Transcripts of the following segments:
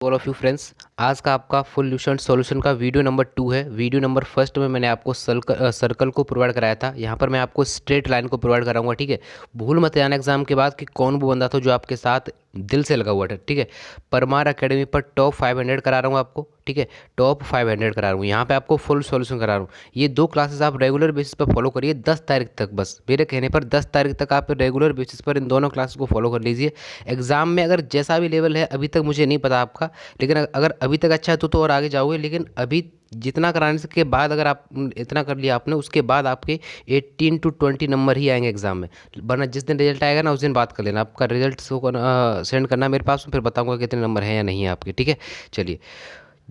All of you friends, आज का आपका फुल सॉल्यूशन का वीडियो नंबर 2 है। वीडियो नंबर फर्स्ट में मैंने आपको सर्कल को प्रोवाइड कराया था। यहाँ पर मैं आपको स्ट्रेट लाइन को प्रोवाइड कराऊंगा। ठीक है, भूल मत जाना एग्जाम के बाद कि कौन वो बंदा था जो आपके साथ दिल से लगा हुआ था। ठीक है, परमार एकेडमी पर टॉप 500 करा रहा हूँ आपको। ठीक है, टॉप 500 करा रहा हूँ। यहाँ पे आपको फुल सॉल्यूशन करा रहा हूँ। ये दो क्लासेस आप रेगुलर बेसिस पर फॉलो करिए 10 तारीख तक। बस मेरे कहने पर 10 तारीख तक आप रेगुलर बेसिस पर इन दोनों क्लासेस को फॉलो कर लीजिए। एग्जाम में अगर जैसा भी लेवल है, अभी तक मुझे नहीं पता आपका, लेकिन अगर अभी तक अच्छा है तो और आगे जाओगे। लेकिन अभी जितना कराने के बाद अगर आप इतना कर लिया आपने, उसके बाद आपके 18 to 20 नंबर ही आएंगे एग्जाम में। वरना जिस दिन रिजल्ट आएगा ना, उस दिन बात कर लेना। आपका रिजल्ट सेंड करना मेरे पास, फिर बताऊंगा कितने नंबर हैं या नहीं है आपके। ठीक है, चलिए।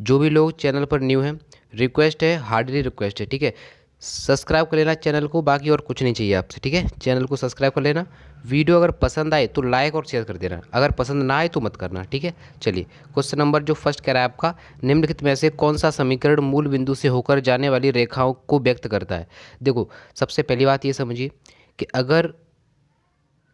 जो भी लोग चैनल पर न्यू हैं, रिक्वेस्ट है, हार्डली रिक्वेस्ट है, ठीक है, सब्सक्राइब कर लेना चैनल को। बाकी और कुछ नहीं चाहिए आपसे। ठीक है, चैनल को सब्सक्राइब कर लेना। वीडियो अगर पसंद आए तो लाइक और शेयर कर देना, अगर पसंद ना आए तो मत करना। ठीक है, चलिए। क्वेश्चन नंबर जो फर्स्ट कह रहा है आपका, निम्नलिखित में से कौन सा समीकरण मूल बिंदु से होकर जाने वाली रेखाओं को व्यक्त करता है। देखो, सबसे पहली बात ये समझिए कि अगर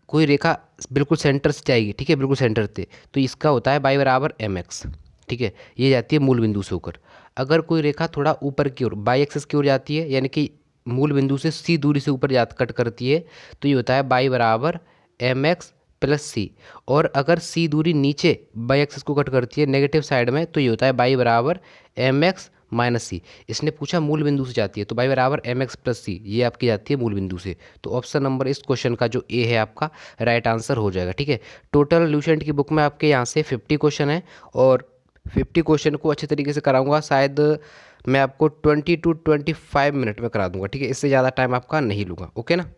कोई रेखा बिल्कुल सेंटर से जाएगी, ठीक है, बिल्कुल सेंटर से, तो इसका होता है बाई बराबर एम एक्स। ठीक है, ये जाती है मूल बिंदु से होकर। अगर कोई रेखा थोड़ा ऊपर की ओर बाई एक्सिस की ओर जाती है, यानी कि मूल बिंदु से सी दूरी से ऊपर जा कट करती है, तो ये होता है बाई बराबर एम एक्स प्लस सी। और अगर सी दूरी नीचे बाई एक्सिस को कट करती है नेगेटिव साइड में, तो ये होता है बाई बराबर एम एक्स माइनस सी। इसने पूछा मूल बिंदु से जाती है, तो बाई बराबर एम एक्स प्लस सी, ये आपकी जाती है मूल बिंदु से। तो ऑप्शन नंबर इस क्वेश्चन का जो ए है आपका राइट आंसर हो जाएगा। ठीक है, टोटल ल्यूसेंट की बुक में आपके यहाँ से 50 क्वेश्चन है, और 50 क्वेश्चन को अच्छे तरीके से कराऊंगा। शायद मैं आपको 20 to 25 मिनट में करा दूंगा। ठीक है, इससे ज़्यादा टाइम आपका नहीं लूँगा। ओके ना।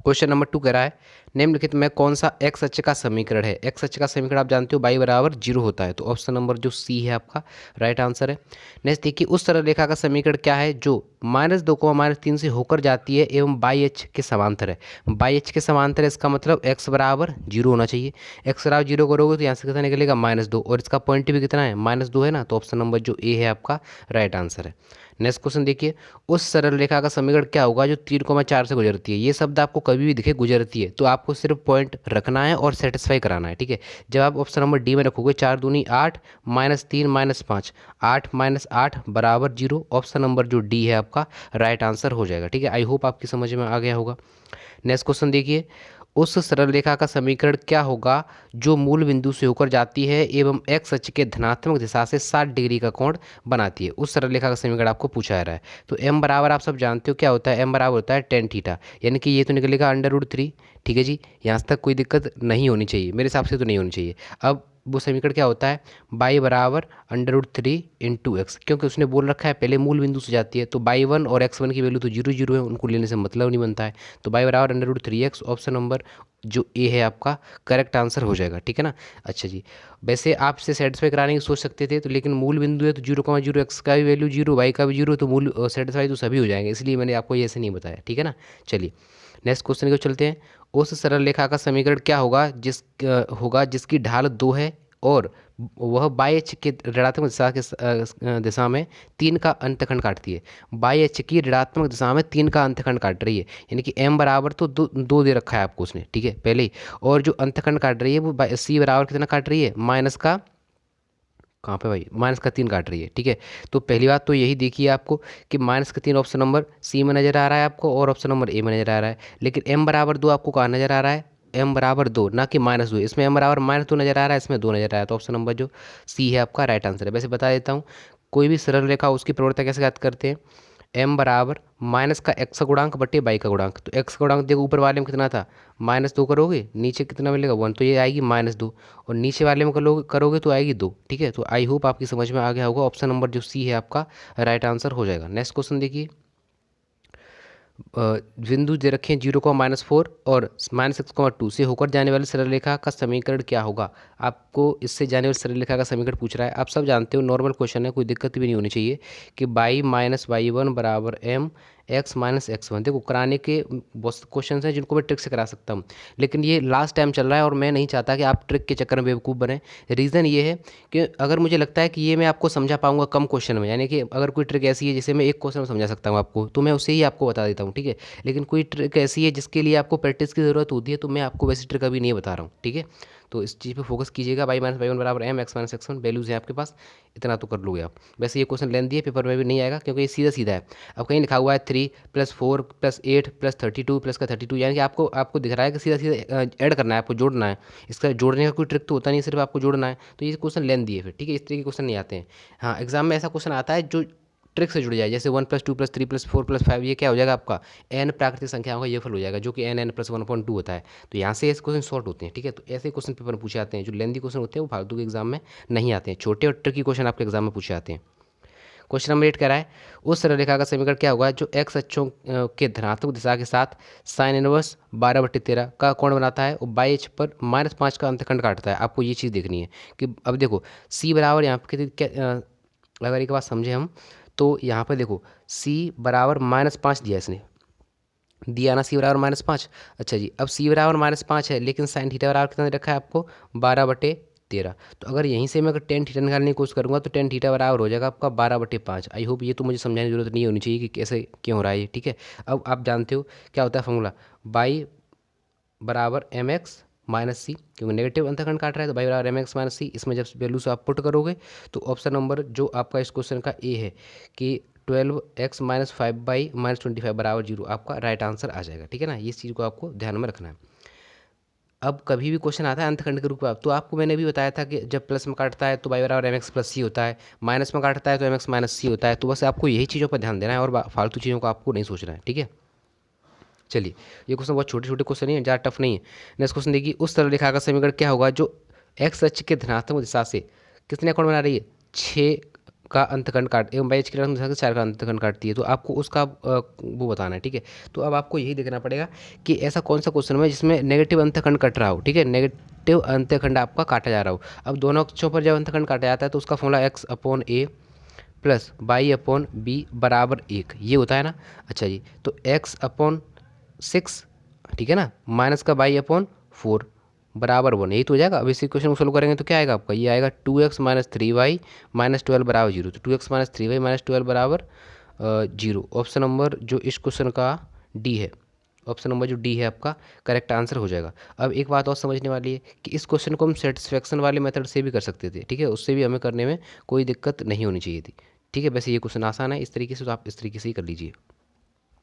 क्वेश्चन नंबर 2 कह रहा है, निम्नलिखित में कौन सा एक्स अक्ष का समीकरण है। एक्स अक्ष का समीकरण आप जानते हो, बाई बराबर 0 होता है। तो ऑप्शन नंबर जो सी है आपका राइट आंसर है। नेक्स्ट देखिए, उस सरल रेखा का समीकरण क्या है जो -2 -3 से होकर जाती है एवं बाई एच के समांतर है। बाई एच के समांतर है, इसका मतलब एक्स बराबर 0 होना चाहिए। एक्स बराबर 0 करोगे तो यहाँ से कितना निकलेगा -2, और इसका पॉइंट भी कितना है -2 है ना। तो ऑप्शन नंबर जो ए है आपका राइट आंसर है। नेक्स्ट क्वेश्चन देखिए, उस सरल रेखा का समीकरण क्या होगा जो 3,4 से गुजरती है। ये शब्द आपको कभी भी दिखे गुजरती है, तो आपको सिर्फ पॉइंट रखना है और सेटिस्फाई कराना है। ठीक है, जब आप ऑप्शन नंबर डी में रखोगे 4 दूनी 8 -3 -5, 8 -8 बराबर 0, ऑप्शन नंबर जो डी है आपका राइट आंसर हो जाएगा। ठीक है, आई होप आपकी समझ में आ गया होगा। नेक्स्ट क्वेश्चन देखिए, उस सरल रेखा का समीकरण क्या होगा जो मूल बिंदु से होकर जाती है एवं एक्स अक्ष के धनात्मक दिशा से 60 डिग्री का कोण बनाती है। उस सरल रेखा का समीकरण आपको पूछा जा रहा है। तो एम बराबर आप सब जानते हो क्या होता है। एम बराबर होता है टेन थीटा, यानी कि ये तो निकलेगा √3। ठीक है जी, यहाँ तक कोई दिक्कत नहीं होनी चाहिए, मेरे हिसाब से तो नहीं होनी चाहिए। अब वो समीकरण क्या होता है, बाई बराबर √3 इंटू एक्स, क्योंकि उसने बोल रखा है पहले मूल बिंदु से जाती है, तो बाई 1 और x1 की वैल्यू तो 0 0 है, उनको लेने से मतलब नहीं बनता है। तो बाई बराबर √3x, ऑप्शन नंबर जो ए है आपका करेक्ट आंसर हो जाएगा। ठीक है ना। अच्छा जी, वैसे आपसे सेटिस्फाई कराने की सोच सकते थे, तो लेकिन मूल बिंदु है तो 0,0, एक्स का भी वैल्यू 0, वाई का भी 0, तो मूल सेटिस्फाई तो सभी हो जाएंगे, इसलिए मैंने आपको ये ऐसे नहीं बताया। ठीक है ना। चलिए नेक्स्ट क्वेश्चन की ओर चलते हैं। उस सरल रेखा का समीकरण क्या होगा जिसकी ढाल 2 है और वह बाई एच के ऋणात्मक दिशा के दिशा में 3 का अंतखंड काटती है। बाई एच की ऋणात्मक दिशा में 3 का अंतखंड काट रही है, यानी कि एम बराबर तो दो दे रखा है आपको उसने, ठीक है, पहले ही। और जो अंतखंड काट रही है वो सी बराबर कितना काट रही है, माइनस का, कहाँ पे भाई, -3 काट रही है। ठीक है, तो पहली बात तो यही देखिए आपको कि -3 ऑप्शन नंबर सी में नजर आ रहा है आपको, और ऑप्शन नंबर ए में नजर आ रहा है। लेकिन एम बराबर 2 आपको कहाँ नजर आ रहा है, एम बराबर 2 ना कि -2। इसमें एम बराबर -2 नजर आ रहा है, इसमें 2 नजर आ रहा है। तो ऑप्शन नंबर जो सी है आपका राइट आंसर है। वैसे बता देता हूँ, कोई भी सरल रेखा उसकी प्रवृत्ति कैसे ज्ञात करते हैं, एम बराबर माइनस का एक्स का गुणांक बटे बाई का गुणांक। तो एक्स का गुणांक देखो ऊपर वाले में कितना था, -2 करोगे, नीचे कितना मिलेगा 1, तो ये आएगी -2, और नीचे वाले में करोगे तो आएगी 2। ठीक है, तो आई होप आपकी समझ में आ गया होगा। ऑप्शन नंबर जो सी है आपका राइट आंसर हो जाएगा। नेक्स्ट क्वेश्चन देखिए, बिंदु दे रखे हैं 0,-4 और -6,2 से होकर जाने वाली सरल रेखा का समीकरण क्या होगा। आपको इससे जाने वाली सरल रेखा का समीकरण पूछ रहा है। आप सब जानते हो, नॉर्मल क्वेश्चन है, कोई दिक्कत भी नहीं होनी चाहिए, कि बाई माइनस वाई वन बराबर एम एक्स माइनस x1। देखो, कराने के बहुत क्वेश्चन हैं जिनको मैं ट्रिक से करा सकता हूँ, लेकिन ये लास्ट टाइम चल रहा है और मैं नहीं चाहता कि आप ट्रिक के चक्कर में बेवकूफ़ बने। रीज़न ये है कि अगर मुझे लगता है कि ये मैं आपको समझा पाऊंगा कम क्वेश्चन में, यानी कि अगर कोई ट्रिक ऐसी है जिसे मैं एक क्वेश्चन में समझा सकता हूँ आपको, तो मैं उसे ही आपको बता देता हूँ। ठीक है, लेकिन कोई ट्रिक ऐसी है जिसके लिए आपको प्रैक्टिस की ज़रूरत होती है, तो मैं आपको वैसी ट्रिक अभी नहीं बता रहा हूँ। ठीक है, तो इस चीज़ पे फोकस कीजिएगा। y माइनस वाई वन बराबर m x minus x one values हैं आपके पास, इतना तो कर लोगे आप। वैसे ये क्वेश्चन लेंथी है, पेपर में भी नहीं आएगा क्योंकि ये सीधा सीधा है। अब कहीं लिखा हुआ है 3 + 4 + 8 + 32 प्लस का 32, यानी कि आपको दिख रहा है कि सीधा सीधा ऐड करना है, आपको जोड़ना है। इसका जोड़ने का कोई ट्रिक तो होता नहीं, सिर्फ आपको जोड़ना है। तो ये क्वेश्चन लेंथी है फिर, ठीक है। इस तरीके के क्वेश्चन नहीं आते हैं। हाँ, एग्जाम में ऐसा क्वेश्चन आता है जो ट्रिक से जुड़ जाए, जैसे 1 + 2 + 3 + 4 + 5, ये क्या हो जाएगा आपका n प्राकृतिक संख्याओं का ये फल हो जाएगा, जो कि n + 1/2 होता है। तो यहाँ से ऐसे क्वेश्चन शॉर्ट होते हैं, ठीक है। तो ऐसे क्वेश्चन पेपर में पूछे आते हैं। जो लेंथी क्वेश्चन होते हैं वो फालतू के एग्जाम में नहीं आते हैं, छोटे और ट्रिकी क्वेश्चन आपके एग्जाम में पूछे आते हैं। क्वेश्चन नंबर 8 कह रहा है उस सरल रेखा का समीकरण क्या होगा जो x अक्षों के धनात्मक दिशा के साथ साइन इनवर्स 12/13 का कोण बनाता है और बाई अक्ष पर -5 का अंतखंड काटता है। आपको ये चीज़ देखनी है कि अब देखो c बराबर यहाँ पे अगर एक बात समझे हम, तो यहाँ पर देखो c बराबर -5 दिया इसने, दिया ना, c बराबर -5। अच्छा जी, अब c बराबर -5 है, लेकिन साइन थीटा बराबर कितना दे रखा है आपको 12/13। तो अगर यहीं से मैं अगर टेन थीटा निकालने की कोशिश करूंगा तो टेन थीटा बराबर हो जाएगा आपका 12/5। आई होप ये तो मुझे समझाने की जरूरत नहीं होनी चाहिए कि कैसे क्यों हो रहा है ये, ठीक है। अब आप जानते हो क्या होता है फॉर्मूला, बाई बराबर एम एक्स माइनस सी, क्योंकि नेगेटिव अंतखंड काट रहा है तो बाई बराबर एम एक्स माइनस सी। इसमें जब वैल्यूज आप पुट करोगे तो ऑप्शन नंबर जो आपका इस क्वेश्चन का ए है कि 12x - 5 - 25 बराबर 0 आपका राइट आंसर आ जाएगा, ठीक है ना। इस चीज़ को आपको ध्यान में रखना है। अब कभी भी क्वेश्चन आता है अंतखंड के रूप में, तो आपको मैंने भी बताया था कि जब प्लस में काटता है तो बाई बराबर एम एक्स प्लस सी होता है, माइनस में काटता है तो एम एक्स माइनस सी होता है। तो बस आपको यही चीज़ों पर ध्यान देना है और फालतू चीज़ों को आपको नहीं सोचना है, ठीक है। चलिए, ये क्वेश्चन बहुत छोटे छोटे क्वेश्चन नहीं है, ज़्यादा टफ नहीं है। नेक्स्ट क्वेश्चन देखिए, उस सरल रेखा का समीकरण क्या होगा जो एक्स अक्ष के धनात्मक दिशा से कितने कोण बना रही है, 6 का अंतखंड काट एवं बाई अक्ष के ऋणात्मक दिशा से 4 का अंतखंड काटती है। तो आपको उसका वो बताना है, ठीक है। तो अब आपको यही देखना पड़ेगा कि ऐसा कौन सा क्वेश्चन है जिसमें नेगेटिव अंतखंड कट रहा हो, ठीक है, नेगेटिव अंतखंड आपका काटा जा रहा हो। अब दोनों अक्षों पर जब अंतखंड काटा जाता है तो उसका फॉर्मूला x/a प्लस y/b बराबर 1, ये होता है ना। अच्छा जी, तो x/6, ठीक है ना, माइनस का y/4 बराबर 1, यही तो हो जाएगा। अब इसी क्वेश्चन को सोल्व करेंगे तो क्या आएगा आपका, ये आएगा 2x - 3y - 12 बराबर 0। तो 2x - 3y - 12 बराबर 0। ऑप्शन नंबर जो इस क्वेश्चन का डी है, ऑप्शन नंबर जो डी है आपका करेक्ट आंसर हो जाएगा। अब एक बात और समझने वाली है कि इस क्वेश्चन को हम सेटिस्फेक्शन वाले मेथड से भी कर सकते थे, ठीक है, उससे भी हमें करने में कोई दिक्कत नहीं होनी चाहिए थी, ठीक है। वैसे ये क्वेश्चन आसान है इस तरीके से, तो आप इस तरीके से ही कर लीजिए।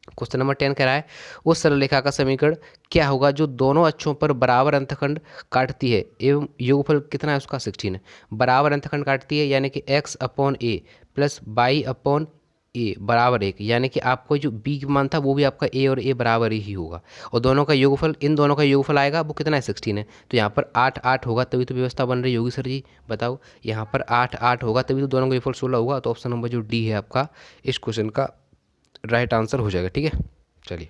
क्वेश्चन नंबर 10 कह रहा है उस सरल रेखा का समीकरण क्या होगा जो दोनों अक्षों पर बराबर अंतखंड काटती है एवं योगफल कितना है उसका 16 है। बराबर अंतखंड काटती है यानी कि x/a प्लस y/a बराबर 1, यानी कि आपको जो b का मान था वो भी आपका a और a बराबर ही होगा, और दोनों का योगफल, इन दोनों का योगफल आएगा वो कितना है 16 है। तो यहाँ पर 8 8 होगा तभी तो व्यवस्था बन रही होगी सर जी, बताओ। यहाँ पर 8 8 होगा तभी तो दोनों का योगफल 16 होगा। तो ऑप्शन नंबर जो डी है आपका इस क्वेश्चन का राइट आंसर हो जाएगा, ठीक है। चलिए,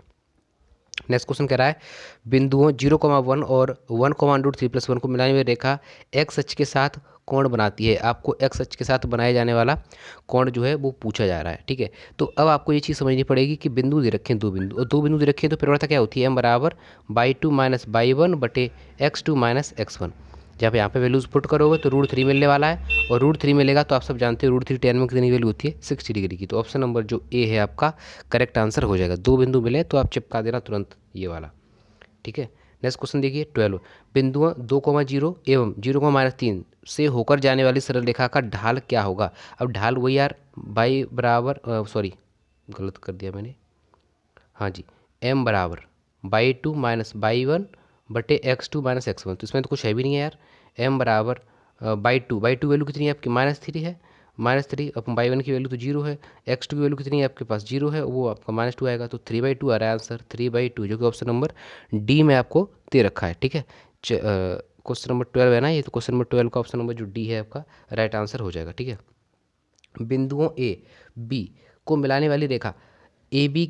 नेक्स्ट क्वेश्चन कह रहा है बिंदुओं 0,1 और 1,√3+1 को मिलाने हुई रेखा एक्स अक्ष के साथ कोण बनाती है। आपको एक्स अक्ष के साथ बनाए जाने वाला कोण जो है वो पूछा जा रहा है, ठीक है। तो अब आपको ये चीज़ समझनी पड़ेगी कि बिंदु दे रखे हैं, दो बिंदु, और दो बिंदु दे रखे हैं तो प्रवणता क्या होती है, m बराबर बाई 2 - बाई 1 बटे x2 - x1। जब यहाँ पे वैल्यूज पुट करोगे तो √3 मिलने वाला है, और √3 मिलेगा तो आप सब जानते हो √3 10 में कितनी वैल्यू होती है 60 डिग्री की। तो ऑप्शन नंबर जो ए है आपका करेक्ट आंसर हो जाएगा। दो बिंदु मिले तो आप चिपका देना तुरंत ये वाला, ठीक है। नेक्स्ट क्वेश्चन देखिए 12, बिंदुओं 2,0 एवं 0,-3 से होकर जाने वाली सरल रेखा का ढाल क्या होगा। अब ढाल वही यार, बाई बराबर सॉरी गलत कर दिया मैंने, हाँ जी, m बराबर बाई 2 - बाई 1 बटे x2 - x1। तो इसमें तो कुछ है भी नहीं है यार। m बराबर बाई 2 वैल्यू कितनी है आपकी -3 है, -3 अपन बाई 1 की वैल्यू तो 0 है, x2 की वैल्यू कितनी है आपके पास 0 है, वो आपका -2 आएगा। तो 3/2 आ रहा है आंसर, 3/2, जो कि ऑप्शन नंबर डी में आपको दे रखा है, ठीक है। क्वेश्चन नंबर 12 है ना ये, तो क्वेश्चन नंबर 12 का ऑप्शन नंबर जो डी है आपका राइट आंसर हो जाएगा, ठीक है। बिंदुओं ए बी को मिलाने वाली रेखा ए बी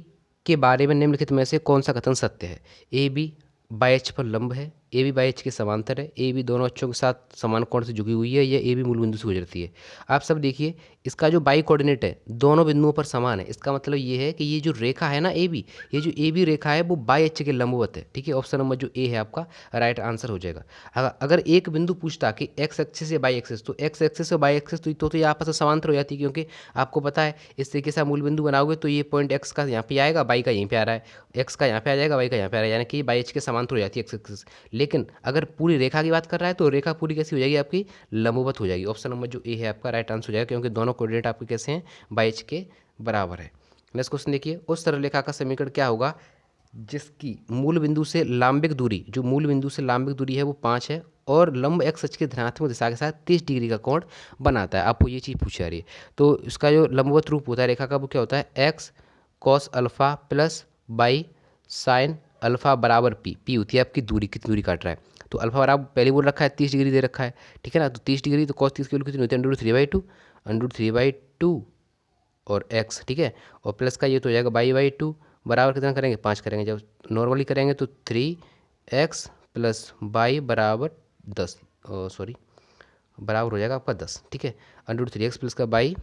के बारे में निम्नलिखित में से कौन सा कथन सत्य है। ए बी बाई एच पर लंब है, ए बी बाई एच के समांतर है, ए बी दोनों अक्षों के साथ समान कोण से झुकी हुई है, या ए बी मूल बिंदु से गुजरती है। आप सब देखिए, इसका जो बाई कोऑर्डिनेट है दोनों बिंदुओं पर समान है। इसका मतलब ये है कि ये जो रेखा है ना ए बी, ये जो ए बी रेखा है वो बाई एच के लंबवत है, ठीक है। ऑप्शन नंबर जो ए है आपका राइट आंसर हो जाएगा। अगर एक बिंदु पूछता कि एक्स एक्सिस या बाई एक्सिस, तो एक्स एक्सिस और बाई एक्सिस तो ये आपस में समांतर हो जाती है, क्योंकि आपको पता है इस तरीके से आप मूल बिंदु बनाओगे तो ये पॉइंट एक्स का यहाँ पे आएगा, बाई का यहीं पे आ रहा है, एक्स का यहाँ पे आ जाएगा, बाई का यहाँ पे आ रहा है, यानी कि बाई एच के समांतर हो जाती है एक्स एक्सिस। लेकिन अगर पूरी रेखा की बात कर रहा है तो रेखा पूरी कैसी हो जाएगी आपकी, लंबवत हो जाएगी। ऑप्शन नंबर जो ए है आपका राइट आंसर हो जाएगा, क्योंकि दोनों कोऑर्डिनेट आपके कैसे हैं, बाई एच के बराबर है। नेक्स्ट क्वेश्चन देखिए, उस सरल रेखा का समीकरण क्या होगा जिसकी मूल बिंदु से लांबिक दूरी, जो मूल बिंदु से लांबिक दूरी है वो 5 है और लंब एक्स अक्ष के धनात्मक दिशा के साथ 30 डिग्री का कोण बनाता है। आपको ये चीज़ पूछी जा रही है, तो इसका जो लंबवत रूप होता है रेखा का वो क्या होता है, x cos alpha plus by sine alpha बराबर पी। पी होती है आपकी दूरी, कितनी दूरी काट रहा है। तो अल्फा बराबर पहले बोल रखा है 30 डिग्री दे रखा है, ठीक है ना। तो 30 डिग्री तो कॉस 30 की वैल्यू कितनी होती है, √3/2, √3/2 और एक्स, ठीक है। और प्लस का ये तो हो जाएगा बाई/2 बराबर कितना करेंगे, 5 करेंगे। जब नॉर्मली करेंगे तो 3x प्लस बाई बराबर 10, सॉरी बराबर हो जाएगा आपका 10, ठीक है। √3x प्लस का बाई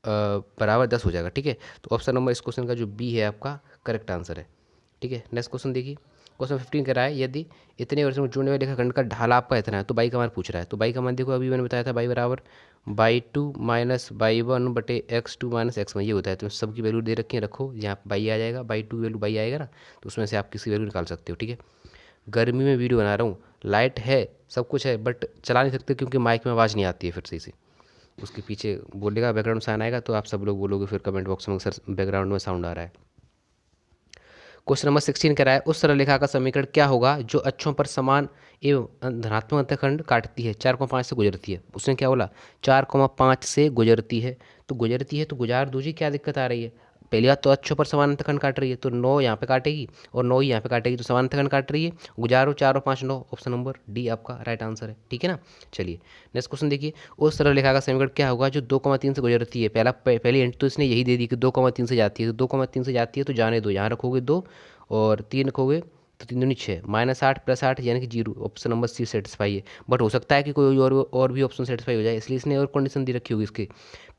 बराबर 10 हो जाएगा, ठीक है। तो ऑप्शन नंबर इस क्वेश्चन का जो बी है आपका करेक्ट आंसर है, ठीक है। नेक्स्ट क्वेश्चन देखिए, क्वेश्चन 15 कह रहा है यदि इतने वर्षों में जुड़ने वाले रेखाखंड का ढाल आपका इतना है तो बाई का मान पूछ रहा है। तो बाई का मान देखो, अभी मैंने बताया था बाई बराबर बाई 2 माइनस बाई 1 बटे x2 माइनस x1 ये होता है। तो सबकी वैल्यू दे रखी है, रखो, यहाँ बाई आ जाएगा, बाई 2 वैल्यू बाई आएगा ना, तो उसमें से आप किसी वैल्यू निकाल सकते हो, ठीक है। गर्मी में वीडियो बना रहा हूँ, लाइट है सब कुछ है बट चला नहीं सकते क्योंकि माइक में आवाज़ नहीं आती है फिर सही से। उसके पीछे बोलेगा, बैकग्राउंड साउंड आएगा तो आप सब लोग बोलोगे फिर कमेंट बॉक्स में सर बैकग्राउंड में साउंड आ रहा है। क्वेश्चन नंबर 16 कह रहा है उस सरल रेखा का समीकरण क्या होगा जो अक्षों पर समान एवं धनात्मक अंतखंड काटती है, 4,5 से गुजरती है। उसने क्या बोला, 4,5 से गुजरती है। तो गुजरती है तो गुजार दो जी, क्या दिक्कत आ रही है। पहली बात तो अक्षों पर समान अंतखंड काट रही है तो 9 यहाँ पे काटेगी और 9 ही यहाँ पे काटेगी, तो समान अंतखंड काट रही है। गुजारो 4 और 5 9, ऑप्शन नंबर डी आपका राइट आंसर है, ठीक है ना। चलिए नेक्स्ट क्वेश्चन देखिए, उस सरल रेखा का समीकरण क्या होगा जो 2,3 से गुजरती है। पहली एंट तो इसने यही दे दी कि 2,3 से जाती है, तो 2,3 से जाती है तो जाने दो, यहाँ रखोगे 2 और 3 रखोगे तो 3 दूनी 6, -8 + 8 यानी कि 0, ऑप्शन नंबर सी सेटिस्फाई है। बट हो सकता है कि कोई और भी ऑप्शन सेटिस्फाई हो जाए, इसलिए इसने और कंडीशन दे रखी होगी इसके।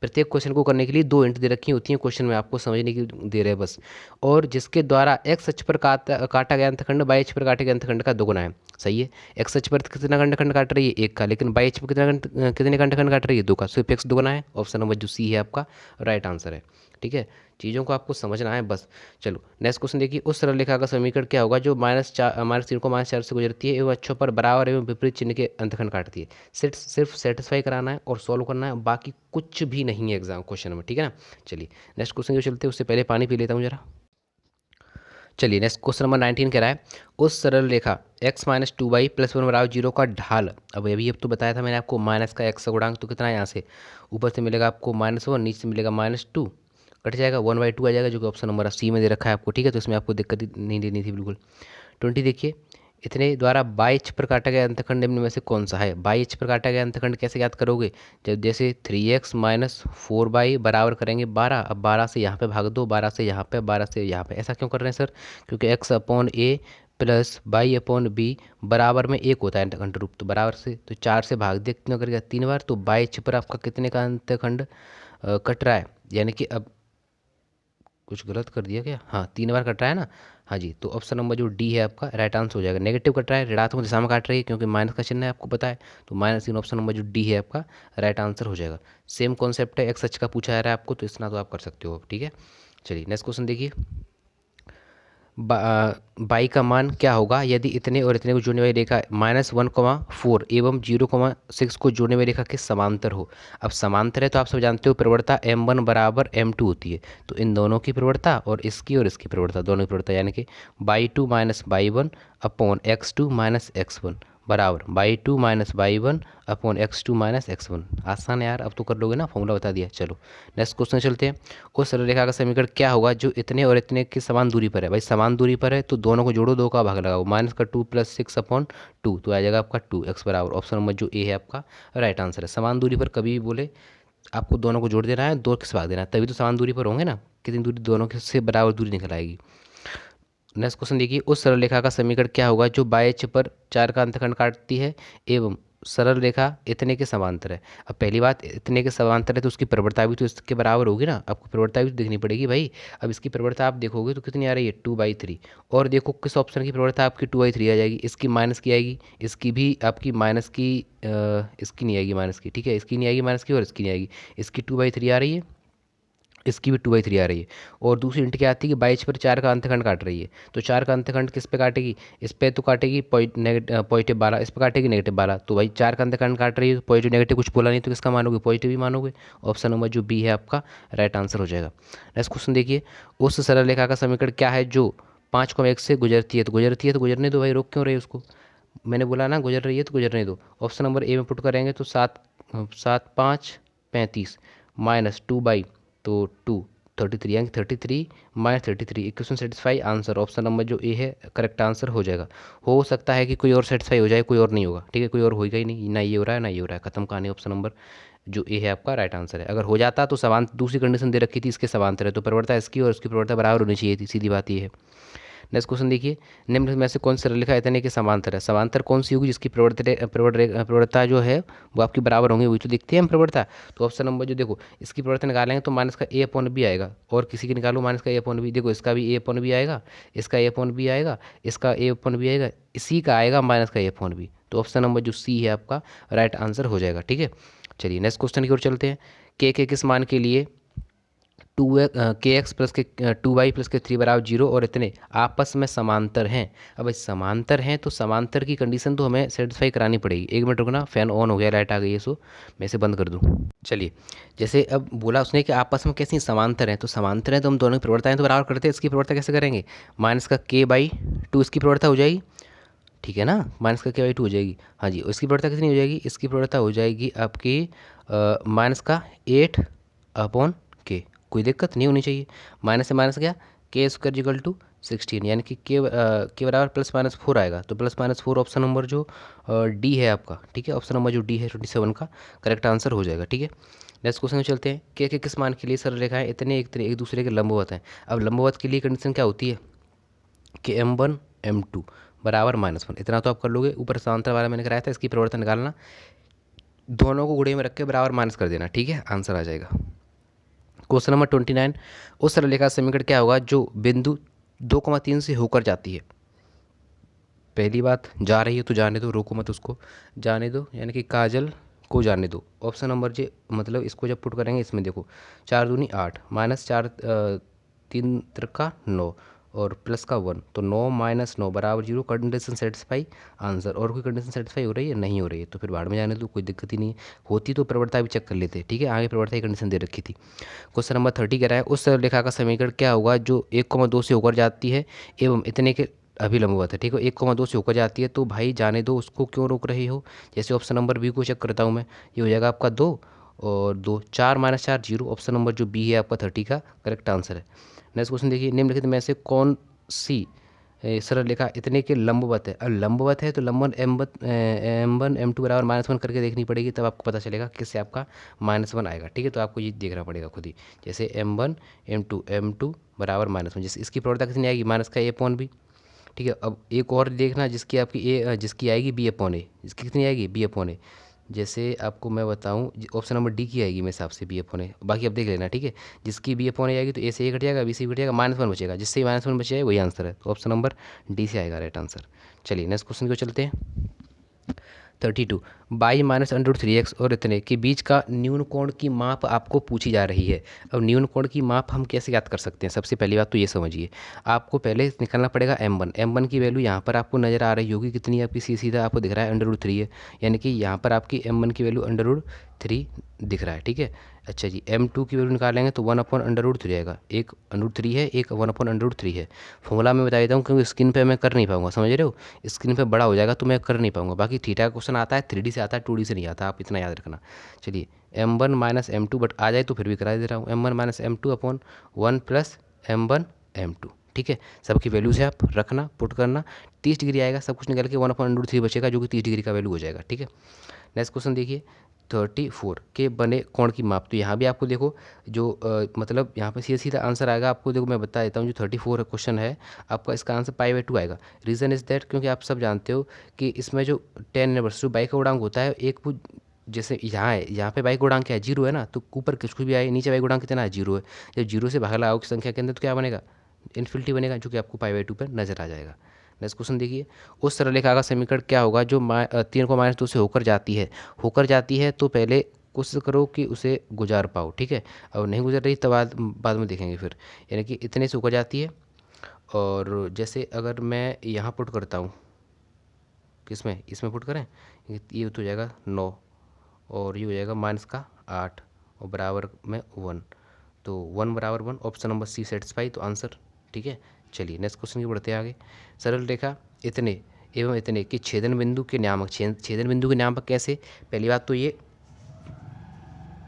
प्रत्येक क्वेश्चन को करने के लिए 2 हिंट दे रखी होती हैं क्वेश्चन में, आपको समझने की दे रहे हैं बस। और जिसके द्वारा एक्स अक्ष पर काटा गया अंतखंड बाई अक्ष पर काटे गए अंतखंड का दोगुना है, सही है। एक्स अक्ष पर कितना अंतखंड काट रही है, 1 का, लेकिन बाई अक्ष पर कितने का अंतखंड काट रही है, 2 का, सिर्फ एक्स दोगुना है। ऑप्शन नंबर जो सी है आपका राइट आंसर है, ठीक है। चीज़ों को आपको समझना है बस। चलो नेक्स्ट क्वेश्चन देखिए, उस सरल रेखा का समीकरण क्या होगा जो -3 को -4 से गुजरती है एवं अक्षों पर बराबर एवं विपरीत चिन्ह के अंतखंड काटती है। सिर्फ सेटिस्फाई कराना है और सॉल्व करना है, बाकी कुछ भी नहीं है एग्जाम क्वेश्चन में, ठीक है ना। चलिए नेक्स्ट क्वेश्चन जो चलते हैं उससे पहले पानी पी लेता हूँ जरा। चलिए नेक्स्ट क्वेश्चन नंबर 19 कह रहा है उस सरल रेखा x-2y + 1 बराबर 0 का ढाल। अब तो बताया था मैंने आपको, माइनस का x का गुणांक तो कितना है, यहाँ से ऊपर से मिलेगा आपको -1, नीचे से मिलेगा -2, कट जाएगा 1/2 आ जाएगा, जो कि ऑप्शन नंबर सी में दे रखा है आपको, ठीक है। तो इसमें आपको दिक्कत नहीं देनी थी बिल्कुल। 20 देखिए, इतने द्वारा बाई अक्ष पर काटा गया अंतखंड निम्न में से कौन सा है। बाई अक्ष पर काटा गया अंतखंड कैसे याद करोगे, जब जैसे 3x - 4y बराबर करेंगे 12। अब 12 से यहाँ पे भाग दो, 12 से यहाँ पे, 12 से यहाँ पे। ऐसा क्यों कर रहे हैं सर, क्योंकि x/a प्लस y/b बराबर में 1 होता है अंतखंड रूप। तो बराबर से तो 4 से भाग दिया, कितना करेगा 3 बार। तो बाई अक्ष पर आपका कितने का अंतखंड कट रहा है, यानी कि अब कुछ गलत कर दिया क्या, हाँ 3 बार कट रहा है ना, हाँ जी। तो ऑप्शन नंबर जो डी है आपका राइट आंसर हो जाएगा। नेगेटिव कट रहा है, ऋणात्मक दिशा में काट रही है क्योंकि माइनस का चिन्ह है, आपको पता है। तो -3, ऑप्शन नंबर जो डी है आपका राइट आंसर हो जाएगा। सेम कॉन्सेप्ट है, एक्स अक्ष का पूछा जा रहा है आपको, तो इतना तो आप कर सकते हो, ठीक है। चलिए नेक्स्ट क्वेश्चन देखिए, बाई का मान क्या होगा यदि इतने और इतने को जोड़ने वाली रेखा -1,4 एवं 0,6 को जोड़ने वाली रेखा के समांतर हो। अब समांतर है तो आप सब जानते हो प्रवणता m1 बराबर m2 होती है। तो इन दोनों की प्रवणता और इसकी प्रवणता, दोनों की प्रवणता, यानी कि by 2 - by 1 upon x2 - x1 बराबर by 2 - by 1 upon x2 - x1। आसान है यार, अब तो कर लोगे ना, फॉर्मूला बता दिया। चलो नेक्स्ट क्वेश्चन चलते हैं, उस सरल रेखा का समीकरण क्या होगा जो इतने और इतने की समान दूरी पर है। भाई समान दूरी पर है तो दोनों को जोड़ो, 2 का भाग लगाओ, -2 + 6/2 तो आ जाएगा आपका 2x बराबर, ऑप्शन नंबर जो ए है आपका राइट आंसर है। समान दूरी पर कभी भी बोले आपको दोनों को जोड़ देना है, 2 किस भाग देना है, तभी तो समान दूरी पर होंगे ना। कितनी दूरी, दोनों के से बराबर दूरी निकल आएगी। नेक्स्ट क्वेश्चन देखिए, उस सरल रेखा का समीकरण क्या होगा जो बाई अक्ष पर 4 का अंतखंड काटती है एवं सरल रेखा इतने के समांतर है। अब पहली बात, इतने के समांतर है तो उसकी प्रवणता भी तो इसके बराबर होगी ना, आपको प्रवणता भी तो देखनी पड़ेगी भाई। अब इसकी प्रवणता आप देखोगे तो कितनी आ रही है, 2/3। और देखो किस ऑप्शन की प्रवणता आपकी 2/3 आ जाएगी, इसकी माइनस की आएगी, इसकी भी आपकी माइनस की, इसकी नहीं आएगी माइनस की, ठीक है, इसकी नहीं आएगी माइनस की और इसकी नहीं आएगी, इसकी 2/3 आ रही है। इसकी भी 2/3 आ रही है। और दूसरी इंट क्या आती है कि 22 पर 4 का अंतखंड काट रही है। तो 4 का अंतखंड किस पे काटेगी, इस पे तो काटेगी पॉजिटिव 12, इस पे काटेगी नेगेटिव 12। तो भाई 4 का अंतखंड काट रही है, पॉजिटिव नेगेटिव कुछ बोला नहीं तो किसका मानोगे, पॉजिटिव ही मानोगे। ऑप्शन नंबर जो बी है आपका राइट आंसर हो जाएगा। नेक्स्ट क्वेश्चन देखिए, उस सरल रेखा का समीकरण क्या है जो 5,1 से गुजरती है। तो गुजरती है तो गुजरने दो भाई, रोक क्यों रही है उसको, मैंने बोला ना गुजर रही है तो गुजरने दो। ऑप्शन नंबर ए में पुट करेंगे तो 7 7 5 35 -2 तो 2 33 यानी 33 -33 equation satisfy answer. Option number जो ए है करेक्ट आंसर हो जाएगा। हो सकता है कि कोई और सेटिस्फाई हो जाए, कोई और नहीं होगा, ठीक है, कोई और होगा ही नहीं, ना ये हो रहा है ना ये हो रहा है, खत्म कहानी। ऑप्शन नंबर जो ए है आपका राइट आंसर है। अगर हो जाता तो समांतर, दूसरी कंडीशन दे रखी थी इसके समांतर है, तो प्रवणता इसकी और इसकी प्रवणता बराबर होनी चाहिए थी, सीधी बात ये है। नेक्स्ट क्वेश्चन देखिए, निम्न में से कौन सी रेखा इतने के समांतर है। समांतर कौन सी होगी जिसकी प्रवणता जो है वो आपकी बराबर होंगी, वही तो दिखती है हम प्रवणता। तो ऑप्शन नंबर जो देखो, इसकी प्रवणता निकालेंगे तो माइनस का ए अपॉन बी आएगा, और किसी की निकालो माइनस का ए अपॉन बी, देखो इसका भी ए अपॉन बी आएगा, इसका ए अपॉन बी आएगा, इसका ए अपॉन बी आएगा, इसी का आएगा माइनस का ए अपॉन बी। तो ऑप्शन नंबर जो सी है आपका राइट आंसर हो जाएगा, ठीक है। चलिए नेक्स्ट क्वेश्चन की ओर चलते हैं। के किस मान के लिए 2x प्लस के 2y प्लस के 3 बराबर 0 और इतने आपस में समांतर हैं। अब भाई समांतर हैं तो समांतर की कंडीशन तो हमें सेटिस्फाई करानी पड़ेगी। एक मिनट रुकना, फैन ऑन हो गया, लाइट आ गई है, सो मैं इसे बंद कर दूं। चलिए, जैसे अब बोला उसने कि आपस में कैसी समांतर हैं, तो समांतर हैं तो हम दोनों की प्रवणताएं तो बराबर करते हैं। इसकी प्रवणता कैसे करेंगे, माइनस का k/2 इसकी प्रवणता हो जाएगी, ठीक है ना, माइनस का k/2 हो जाएगी। हाँ जी, इसकी प्रवणता कितनी हो जाएगी, इसकी प्रवणता हो जाएगी आपकी माइनस का 8/k। कोई दिक्कत नहीं होनी चाहिए, माइनस से माइनस गया, k² = 16 यानी कि के बराबर +-4 आएगा। तो +-4 ऑप्शन नंबर जो डी है आपका, ठीक है, ऑप्शन नंबर जो डी है 27 का करेक्ट आंसर हो जाएगा, ठीक है। नेक्स्ट क्वेश्चन में चलते हैं, के किस मान के लिए सरल रेखाएं इतने एक दूसरे के लंबवत हैं। अब लंबवत के लिए कंडीशन क्या होती है कि m1 m2 बराबर -1, इतना तो आप कर लोगे। ऊपर समांतर वाला मैंने कराया था, इसकी प्रवृत्ति निकालना, दोनों को गुणे में रख के बराबर माइनस कर देना, ठीक है, आंसर आ जाएगा। क्वेश्चन नंबर 29, उस सरल रेखा समीकरण क्या होगा जो बिंदु 2,3 से होकर जाती है। पहली बात, जा रही है तो जाने दो, रोको मत उसको, जाने दो, यानी कि काजल को जाने दो। ऑप्शन नंबर जे मतलब इसको जब पुट करेंगे इसमें देखो 4 दूनी 8 -4 3 त्रिका 9 और प्लस का 1, तो 9 - 9 बराबर 0। Condition satisfy answer. और कोई कंडीशन सेटिस्फाई हो रही है, नहीं हो रही है, तो फिर भाड़ में जाने दो, कोई दिक्कत ही नहीं है। होती तो प्रवृत्ता भी चेक कर लेते, ठीक है, आगे प्रवृत्ता की कंडीशन दे रखी थी। क्वेश्चन नंबर 30 कह रहा है, उस सरल रेखा का समीकरण क्या होगा जो 1,2 से होकर जाती है एवं इतने के अभिलंबवत है। ठीक है, 1,2 से होकर जाती है, तो भाई जाने दो, उसको क्यों रोक रही हो। जैसे ऑप्शन नंबर बी को चेक करता हूँ मैं, ये हो जाएगा आपका 2 और 2 4 -4 0। ऑप्शन नंबर जो बी है आपका 30 का करेक्ट आंसर है। नेक्स्ट क्वेश्चन देखिए, निम्नलिखित में से कौन सी सरल रेखा इतने के लंबवत है। अब लंबवत है तो लंबन m1 m2 बराबर -1 करके देखनी पड़ेगी, तब आपको पता चलेगा किससे आपका -1 आएगा। ठीक है, तो आपको ये देखना पड़ेगा खुद ही। जैसे m1 m2 बराबर -1, जैसे इसकी प्रवृत्ता कितनी आएगी, माइनस का a/b। ठीक है, अब एक और देखना जिसकी आपकी जिसकी आएगी b/a, जिसकी कितनी आएगी b/a। जैसे आपको मैं बताऊं, ऑप्शन नंबर डी की आएगी मेरे हिसाब से b/a, बाकी आप देख लेना, ठीक है। जिसकी b/a आएगी तो ए से ए घट जाएगा, बी से घट जाएगा, -1 बचेगा, जिससे -1 बचे वही आंसर है। तो ऑप्शन नंबर डी से आएगा राइट आंसर। चलिए नेक्स्ट क्वेश्चन को चलते हैं। 32 बाई -√3x और इतने के बीच का न्यून कोण की माप आपको पूछी जा रही है। अब न्यून कोण की माप हम कैसे याद कर सकते हैं, सबसे पहली बात तो ये समझिए, आपको पहले निकालना पड़ेगा m1 की वैल्यू यहाँ पर आपको नज़र आ रही होगी कितनी, आपकी सीधा आपको दिख रहा है √3 है, यानी कि यहाँ पर आपकी m1 की वैल्यू √3 दिख रहा है। ठीक है, अच्छा जी, m2 की वैल्यू निकालेंगे तो 1/√3 आएगा, एक √3 है, एक 1/√3 है। फॉर्मूला मैं बता देता हूँ क्योंकि स्क्रीन पे मैं कर नहीं पाऊंगा, समझ रहे हो, स्क्रीन पे बड़ा हो जाएगा तो मैं कर नहीं पाऊंगा। बाकी थीटा का क्वेश्चन आता है 3D से आता है, 2D से नहीं आता, आप इतना याद रखना। चलिए m1 - m2, बट आ जाए तो फिर भी करा दे रहा हूँ, m1 - m2/1 + m1 m2। ठीक है, सबकी वैल्यू से आप रखना, पुट करना, 30 डिग्री आएगा, सब कुछ निकल के 1/√3 बचेगा जो कि 30 डिग्री का वैल्यू हो जाएगा। ठीक है, नेक्स्ट क्वेश्चन देखिए, 34 के बने कोण की माप। तो यहाँ भी आपको देखो जो मतलब यहाँ पे सीधा सीधा आंसर आएगा, आपको देखो मैं बता देता हूँ। जो 34 क्वेश्चन है आपका, इसका आंसर π/2 आएगा। रीज़न इज़ दैट, क्योंकि आप सब जानते हो कि इसमें जो 10 इनवर्स जो बाई का गुणांक होता है, एक वो जैसे यहाँ है, यहाँ पे बाई का गुणांक क्या है, 0 है ना, तो ऊपर कुछ भी आए, नीचे बाई का गुणांक कितना है, 0 है। जब 0 से भाग लगाओ की संख्या के अंदर तो क्या बनेगा, इन्फिनिटी बनेगा, जो कि आपको π/2 पर नजर आ जाएगा। नेक्स्ट क्वेश्चन देखिए, उस सरल रेखा का समीकरण क्या होगा जो 3 को -2 से होकर जाती है। होकर जाती है तो पहले कोशिश करो कि उसे गुजार पाओ, ठीक है। और नहीं गुजर रही तो बाद में देखेंगे फिर। यानी कि इतने से ऊपर जाती है। और जैसे अगर मैं यहाँ पुट करता हूँ, किसमें, इसमें पुट करें, ये तो हो जाएगा 9 और ये हो जाएगा माइनस का 8 और बराबर में 1। तो 1 बराबर 1, ऑप्शन नंबर सी सेटिस्फाई, तो आंसर, ठीक है। चलिए नेक्स्ट क्वेश्चन की बढ़ते हैं आगे। सरल रेखा इतने एवं इतने के छेदन बिंदु के नियामक, छेदन बिंदु के नियामक कैसे। पहली बात तो ये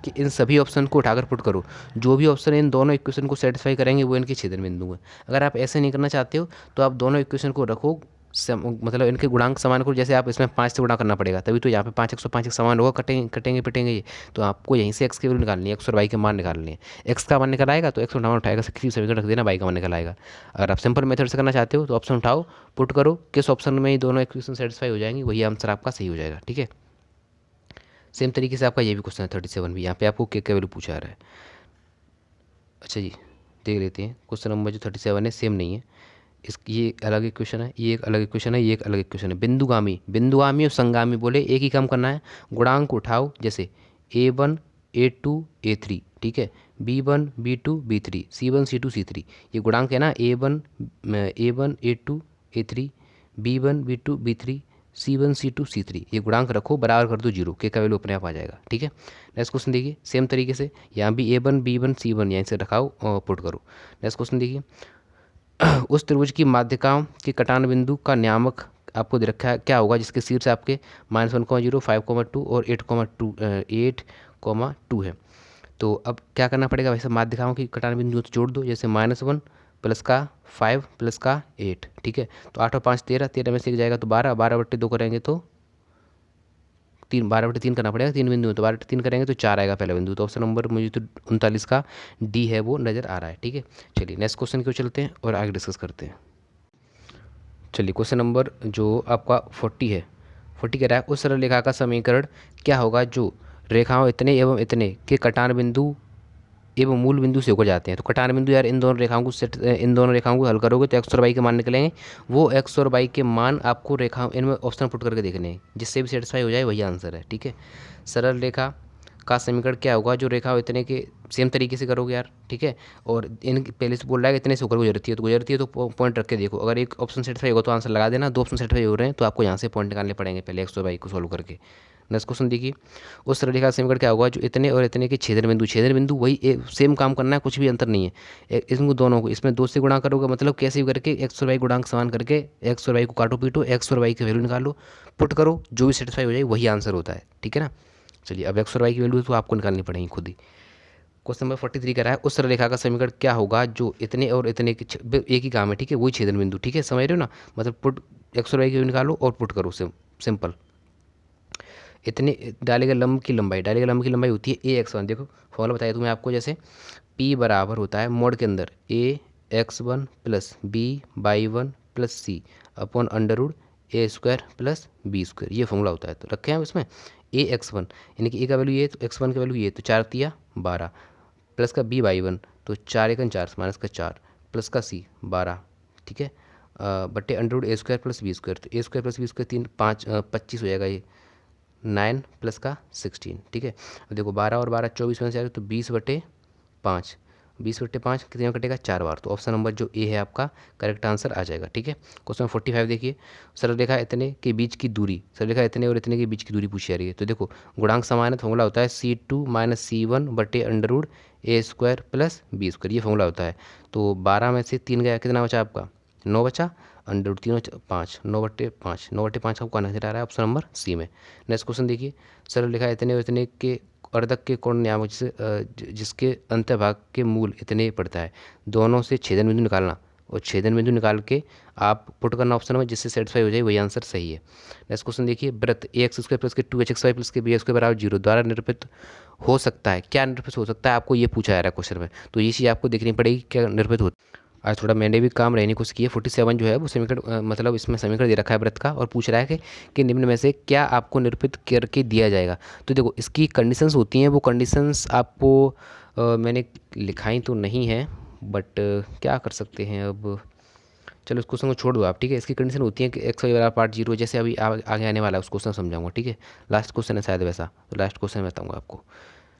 कि इन सभी ऑप्शन को उठाकर पुट करो, जो भी ऑप्शन इन दोनों इक्वेशन को सेटिस्फाई करेंगे वो इनके छेदन बिंदु हैं। अगर आप ऐसे नहीं करना चाहते हो तो आप दोनों इक्वेशन को रखो, मतलब इनके गुणांक समान करो। जैसे आप इसमें 5 से गुणा करना पड़ेगा, तभी तो यहाँ पे 5 105 समान होगा, कटेंगे कटेंगे पिटेंगे ये। तो आपको यहीं से एक्स की वैल्यू निकालनी है, एक्स और वाई के मान निकालने हैं। एक्स का मान निकल आएगा तो एक्स उठाना उठाएगा, किसी समीकरण रख देना, वाई का मान निकल आएगा। अगर आप सिंपल मेथड से करना चाहते हो तो ऑप्शन उठाओ, पुट करो, किस ऑप्शन में ये दोनों इक्वेशन सेटिस्फाई हो जाएंगी वही आंसर आपका सही हो जाएगा, ठीक है। सेम तरीके से आपका ये भी क्वेश्चन है 37 भी, यहाँ पे आपको के वैल्यू पूछा रहा है। अच्छा जी, देख लेते हैं क्वेश्चन नंबर जो 37 है, सेम नहीं है। इस ये अलग इक्वेशन है, ये एक अलग इक्वेशन है, ये एक अलग इक्वेशन है। बिंदुगामी और संगामी बोले एक ही काम करना है, गुणांक उठाओ। जैसे A1 A2 A3, ठीक है, B1 B2 B3 C1 C2 C3, ये गुणांक है ना, A1 A2 A3 B1 B2 B3 C1 C2 C3, ये गुणांक रखो, बराबर कर दो 0, के का वैल्यू अपने आप आ जाएगा, ठीक है। नेक्स्ट क्वेश्चन देखिए, सेम तरीके से यहाँ भी A1 B1 C1 यहीं से रखाओ और पुट करो। नेक्स्ट क्वेश्चन देखिए, उस त्रिभुज की माध्यिकाओं के कटान बिंदु का नियामक आपको दे रखा है, क्या होगा जिसके शीर्ष आपके -1,0 5,2 और 8,2 है। तो अब क्या करना पड़ेगा, वैसे माध्यिकाओं की कटान बिंदु तो जोड़ दो, जैसे -1 प्लस का 5 प्लस का 8, ठीक है। तो 8 और 5 13, 13 में से एक जाएगा तो 12, 12/2 करेंगे तो 3, 12/3 करना पड़ेगा, 3 बिंदु है तो 12/3 करेंगे तो 4 आएगा पहला बिंदु। तो ऑप्शन नंबर मुझे तो 39 का डी है वो नज़र आ रहा है, ठीक है। चलिए नेक्स्ट क्वेश्चन की ओर चलते हैं और आगे डिस्कस करते हैं। चलिए क्वेश्चन नंबर जो आपका 40 है, 40 कह रहा है, उस सरल रेखा का समीकरण क्या होगा जो रेखाओं इतने एवं इतने के कटान बिंदु एवं मूल बिंदु से होकर जाते हैं। तो कटान बिंदु यार इन दोनों रेखाओं को हल करोगे तो एक्स और वाई के मान निकलेंगे। वो एक्स और वाई के मान आपको रेखा इनमें ऑप्शन पुट करके देखने हैं, जिससे भी सेटिस्फाई हो जाए वही आंसर है, ठीक है। सरल रेखा का समीकरण क्या होगा जो रेखा इतने के, सेम तरीके से करोगे यार, ठीक है। और इन पहले से बोल रहा है कि इतने से होकर गुजरती है तो पॉइंट रख के देखो, अगर एक ऑप्शन सेटिस्फाई होगा तो आंसर लगा देना, 2 ऑप्शन सेटिस्फाई हो रहे हैं तो आपको यहाँ से पॉइंट निकालने पड़ेंगे पहले एक्स और वाई को सॉल्व करके। नेक्स्ट क्वेश्चन देखिए, उस सरल रेखा का समीकरण क्या होगा जो इतने और इतने के छेदन बिंदु वही सेम काम करना है, कुछ भी अंतर नहीं है। इनको दोनों को इसमें 2 से गुणा करोगे, मतलब कैसे भी करके एक्स और वाई गुणांक समान करके एक्स और वाई को काटो पीटो, एक्स और वाई की वैल्यू निकालो, पुट करो, जो भी सेटिस्फाई हो जाए वही आंसर होता है, ठीक है ना। चलिए अब एक्स और वाई की वैल्यू तो आपको निकालनी पड़ेगी खुद ही। क्वेश्चन नंबर 43 कह रहा है, उस सरल रेखा का समीकरण क्या होगा जो इतने और इतने के एक ही काम है, ठीक है, वही छेदन बिंदु, ठीक है, समझ रहे हो ना। मतलब पुट एक्स और वाई की वैल्यू निकालो और पुट करो, सिंपल। इतने डाले गए लंब की लंबाई होती है a(x1), देखो फॉर्मूला बताया तुम्हें आपको, जैसे p बराबर होता है मोड के अंदर a(x1) plus b/1 plus c upon √a² plus b², ये फॉर्मूला होता है। तो रखे हैं हम इसमें a(x1) यानी कि a का वैल्यू ये, तो x1 की वैल्यू ये, तो 4 तिया 12 प्लस का b/1, तो 4 एकन 4 माइनस का 4 प्लस का c 12, ठीक है, बट्टे √a² प्लस b², तो a² प्लस b² 3 5 25 हो जाएगा, ये 9 प्लस का 16, ठीक है। अब देखो 12 और 12 24 में से आएगा तो 20/5, 20/5 कितने में कटेगा 4 बार, तो ऑप्शन नंबर जो ए है आपका करेक्ट आंसर आ जाएगा, ठीक है। क्वेश्चन 45 देखिए, सरल रेखा इतने के बीच की दूरी, सरल रेखा इतने और इतने के बीच की दूरी पूछी जा रही है। तो देखो गुणांक समान है, फॉर्मूला होता है C2 - C1 बटे √a² प्लस b², ये फॉर्मूला होता है। तो 12 में से 3 गया, कितना बचा आपका 9 बचा, √3 5, 9/5, 9/5 आपको नजर आ रहा है ऑप्शन नंबर सी में। नेक्स्ट क्वेश्चन देखिए, सरल रेखा इतने और इतने के अर्धक के कोण नियामक जिसके अंतभाग के मूल इतने पड़ता है, दोनों से छेदन बिंदु निकालना, और छेदन बिंदु निकाल के आप पुट करना ऑप्शन में, जिससे सेटिस्फाई हो जाए वही आंसर सही है। नेक्स्ट क्वेश्चन देखिए, वृत्त ax² प्लस के 2hxy प्लस के bx² बराबर 0 द्वारा निरूपित हो सकता है, क्या निरूपित हो सकता है, आपको ये पूछा जा रहा है क्वेश्चन में, तो ये चीज़ आपको देखनी पड़ेगी क्या निरूपित हो। आज थोड़ा मैंने भी काम रहने को किया। 47 जो है वो समीकरण, मतलब इसमें समीकरण दे रखा है वृत्त का, और पूछ रहा है कि निम्न में से क्या आपको निरूपित करके दिया जाएगा। तो देखो इसकी कंडीशंस होती हैं, वो कंडीशंस आपको मैंने लिखाई तो नहीं है, बट क्या कर सकते हैं अब, चलो इस क्वेश्चन को छोड़ दो आप, ठीक है। इसकी कंडीशन होती है कि एक्स वाई बराबर पार्ट जीरो, जैसे अभी आगे आने वाला है उस क्वेश्चन समझाऊंगा, ठीक है। लास्ट क्वेश्चन है शायद वैसा, तो लास्ट क्वेश्चन बताऊंगा आपको।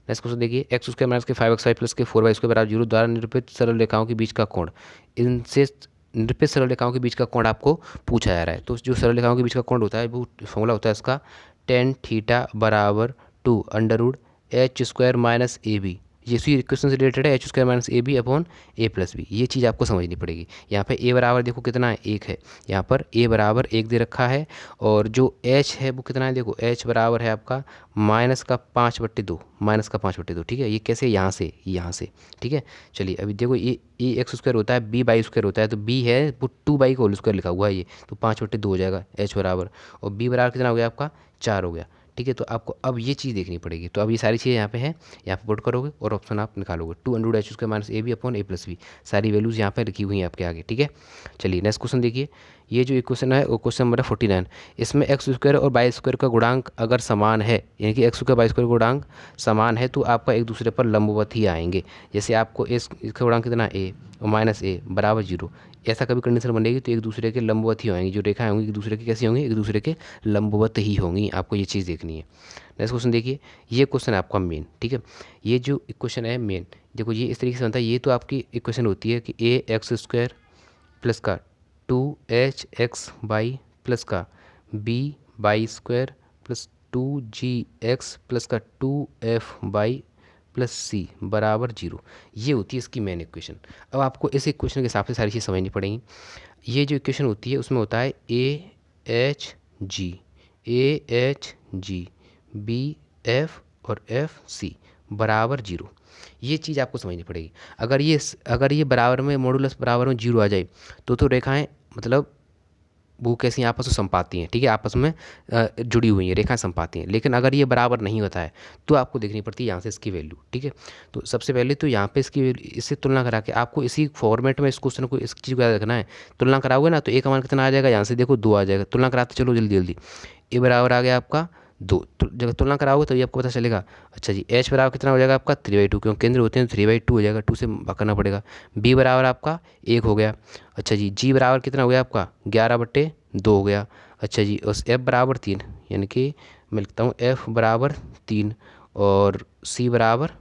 नेक्स्ट क्वेश्चन देखिए, एक्स स्क्वायर माइनस के 5xy प्लस के 4y स्क्वायर बराबर जीरो द्वारा निरूपित सरल रेखाओं के बीच का कोण। इनसे निरूपित सरल रेखाओं के बीच का कोण आपको पूछा जा रहा है। तो जो सरल रेखाओं के बीच का कोण होता है वो फॉर्मूला होता है इसका टेन थीटा बराबर 2 under root H square minus A B. ये इसी इक्वेशन से रिलेटेड है, H square minus A B upon A plus B. ये चीज़ आपको समझनी पड़ेगी। यहाँ पे ए बराबर देखो कितना है, एक है। यहाँ पर ए बराबर एक दे रखा है, और जो एच है वो कितना है, देखो एच बराबर है आपका माइनस का 5/2, माइनस का 5/2, ठीक है। ये कैसे, यहाँ से, यहाँ से, ठीक है। चलिए अभी देखो ये एक्स स्क्वायर होता है, बी बाई स्क्वायर होता है, तो बी है वो 2 बाई का होल स्क्वायर लिखा हुआ है ये, तो 5/2 हो जाएगा एच बराबर, और बी बराबर कितना हो गया आपका 4 हो गया, ठीक है। तो आपको अब ये चीज़ देखनी पड़ेगी। तो अब ये सारी चीज़ें यहाँ पे हैं, यहाँ पे पुट करोगे और ऑप्शन आप निकालोगे 2 under root H square minus A B upon A plus B. सारी वैल्यूज़ यहाँ पे लिखी हुई हैं आपके आगे, ठीक है। चलिए नेक्स्ट क्वेश्चन देखिए, ये जो इक्वेशन है वो क्वेश्चन नंबर 49। इसमें एक्स स्क्वायर और वाई स्क्वायर का गुणांक अगर समान है, यानी कि एक्स स्क्वायर वाई स्क्वायर गुणांक समान है, तो आपका एक दूसरे पर लंबवत ही आएंगे। जैसे आपको इसका गुणांक कितना ए और माइनस ए बराबर जीरो, ऐसा कभी कंडीशन बनेगी तो एक दूसरे के लंबवत ही होंगी। जो रेखाएं होंगी एक दूसरे की कैसी होंगी, एक दूसरे के लंबवत ही होंगी। आपको ये चीज़ देखनी है। नेक्स्ट क्वेश्चन देखिए, ये क्वेश्चन है आपका मेन, ठीक है। ये जो इक्वेशन है मेन, देखो ये इस तरीके से बनता है। ये तो आपकी इक्वेशन होती है कि ए एक्स स्क्वायर प्लस का 2hx प्लस का B Y square plus 2gx plus का 2f प्लस सी बराबर जीरो। ये होती है इसकी मेन इक्वेशन। अब आपको इस इक्वेशन के हिसाब से सारी चीज़ समझनी पड़ेंगी। ये जो इक्वेशन होती है उसमें होता है A H G B F और एफ सी बराबर जीरो। ये चीज़ आपको समझनी पड़ेगी। अगर ये बराबर में मॉडुलस बराबर में जीरो आ जाए तो रेखाएं मतलब वो कैसी आपस में संपाती हैं, ठीक है, आपस में जुड़ी हुई हैं, रेखाएं संपाती हैं। लेकिन अगर ये बराबर नहीं होता है तो आपको देखनी पड़ती है यहाँ से इसकी वैल्यू, ठीक है। तो सबसे पहले तो यहाँ पे इसकी इससे तुलना करा के आपको इसी फॉर्मेट में इस क्वेश्चन को, इस चीज़ को याद रखना है। तुलना कराओगे ना तो एक का मान कितना आ जाएगा, यहाँ से देखो 2 आ जाएगा। तुलना कराते चलो जल्दी जल्दी। ए बराबर आ गया आपका 2, जब तुलना कराओगे तभी आपको पता चलेगा। अच्छा जी, एच बराबर कितना हो जाएगा आपका 3/2, क्योंकि केंद्र होते हैं 3/2 हो जाएगा, 2 से करना पड़ेगा। बी बराबर आपका 1 हो गया। अच्छा जी, जी बराबर कितना हो गया आपका 11/2 हो गया। अच्छा जी, और एफ बराबर 3, यानी कि मैं लिखता हूँ एफ बराबर 3 और सी बराबर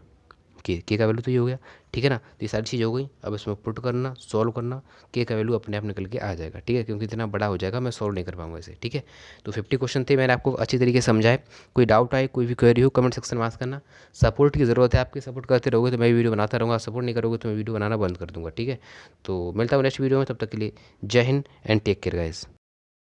के का वैल्यू तो ये हो गया, ठीक है ना। तो ये सारी चीज़ हो गई। अब इसमें पुट करना, सॉल्व करना, के का वैल्यू अपने आप निकल के आ जाएगा, ठीक है। क्योंकि इतना बड़ा हो जाएगा मैं सॉल्व नहीं कर पाऊंगा इसे, ठीक है। तो 50 क्वेश्चन थे, मैंने आपको अच्छी तरीके से समझाए। कोई डाउट आए, कोई भी क्वेरी हो, कमेंट सेक्शन में आस्क करना। सपोर्ट की ज़रूरत है, आपकी सपोर्ट करते रहोगे तो मैं वीडियो बनाता रहूँगा। सपोर्ट नहीं करोगे तो मैं वीडियो बनाना बंद कर दूँगा, ठीक है। तो मिलता हूँ नेक्स्ट वीडियो में, तब तक के लिए जय हिंद एंड टेक केयर गाइस।